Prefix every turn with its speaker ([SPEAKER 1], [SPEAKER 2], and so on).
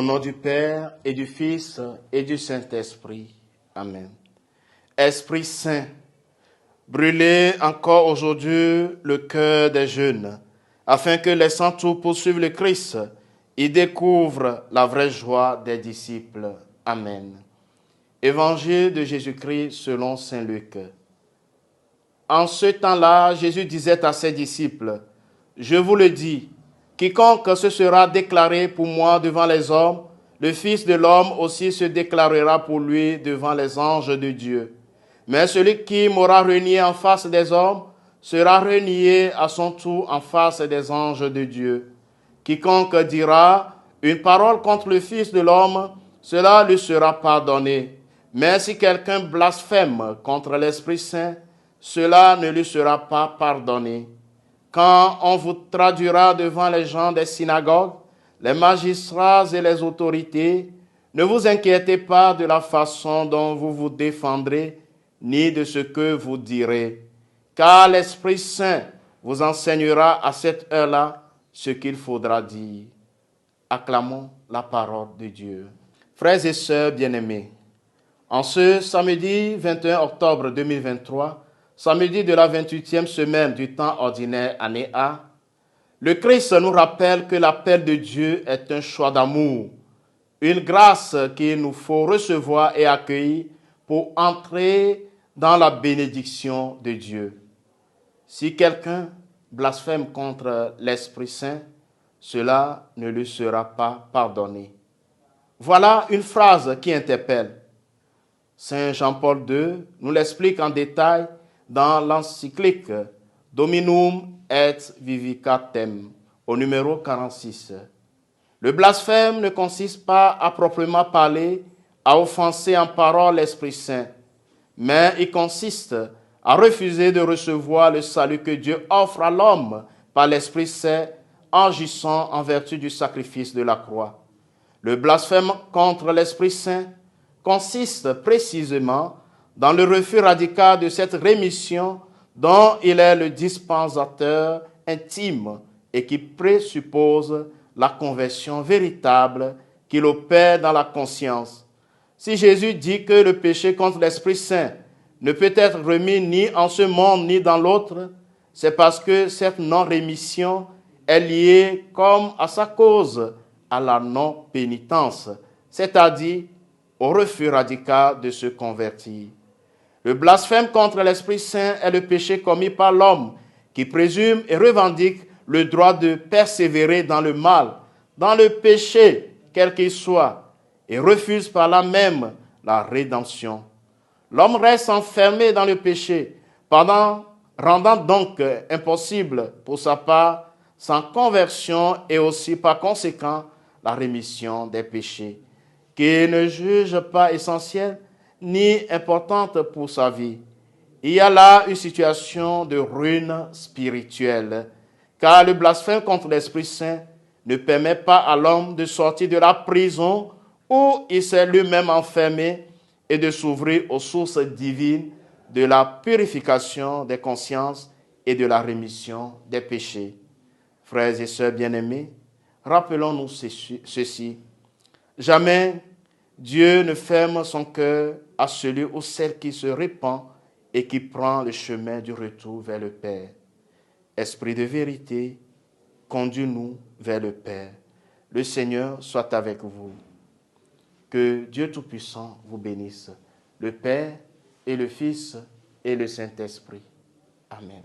[SPEAKER 1] nom du Père et du Fils et du Saint-Esprit. Amen. Esprit Saint, brûlez encore aujourd'hui le cœur des jeunes, afin que laissant tout poursuivre le Christ, ils découvrent la vraie joie des disciples. Amen. Évangile de Jésus-Christ selon saint Luc. En ce temps-là, Jésus disait à ses disciples, « Je vous le dis, quiconque se sera déclaré pour moi devant les hommes, le Fils de l'homme aussi se déclarera pour lui devant les anges de Dieu. Mais celui qui m'aura renié en face des hommes sera renié à son tour en face des anges de Dieu. Quiconque dira une parole contre le Fils de l'homme, cela lui sera pardonné. Mais si quelqu'un blasphème contre l'Esprit Saint, cela ne lui sera pas pardonné. Quand on vous traduira devant les gens des synagogues, les magistrats et les autorités, ne vous inquiétez pas de la façon dont vous vous défendrez, ni de ce que vous direz, car l'Esprit Saint vous enseignera à cette heure-là ce qu'il faudra dire. Acclamons la parole de Dieu. Frères et sœurs bien-aimés, en ce samedi 21 octobre 2023, samedi de la 28e semaine du temps ordinaire année A, le Christ nous rappelle que l'appel de Dieu est un choix d'amour, une grâce qu'il nous faut recevoir et accueillir pour entrer dans la bénédiction de Dieu. Si quelqu'un blasphème contre l'Esprit Saint, cela ne lui sera pas pardonné. Voilà une phrase qui interpelle. Saint Jean-Paul II nous l'explique en détail dans l'encyclique Dominum et Vivificatem, au numéro 46. Le blasphème ne consiste pas à proprement parler, à offenser en parole l'Esprit Saint, mais il consiste à refuser de recevoir le salut que Dieu offre à l'homme par l'Esprit Saint en agissant en vertu du sacrifice de la croix. Le blasphème contre l'Esprit Saint consiste précisément dans le refus radical de cette rémission dont il est le dispensateur intime et qui présuppose la conversion véritable qu'il opère dans la conscience. Si Jésus dit que le péché contre l'Esprit Saint ne peut être remis ni en ce monde ni dans l'autre, c'est parce que cette non-rémission est liée comme à sa cause à la non-pénitence, c'est-à-dire au refus radical de se convertir. Le blasphème contre l'Esprit Saint est le péché commis par l'homme qui présume et revendique le droit de persévérer dans le mal, dans le péché, quel qu'il soit, et refuse par là même la rédemption. L'homme reste enfermé dans le péché, rendant donc impossible pour sa part sa conversion et aussi par conséquent la rémission des péchés, qu'il ne juge pas essentielle ni importante pour sa vie. Il y a là une situation de ruine spirituelle, car le blasphème contre l'Esprit Saint ne permet pas à l'homme de sortir de la prison où il s'est lui-même enfermé et de s'ouvrir aux sources divines de la purification des consciences et de la rémission des péchés. Frères et sœurs bien-aimés, rappelons-nous ceci. Jamais Dieu ne ferme son cœur à celui ou celle qui se répand et qui prend le chemin du retour vers le Père. Esprit de vérité, conduis-nous vers le Père. Le Seigneur soit avec vous. Que Dieu Tout-Puissant vous bénisse, le Père et le Fils et le Saint-Esprit. Amen.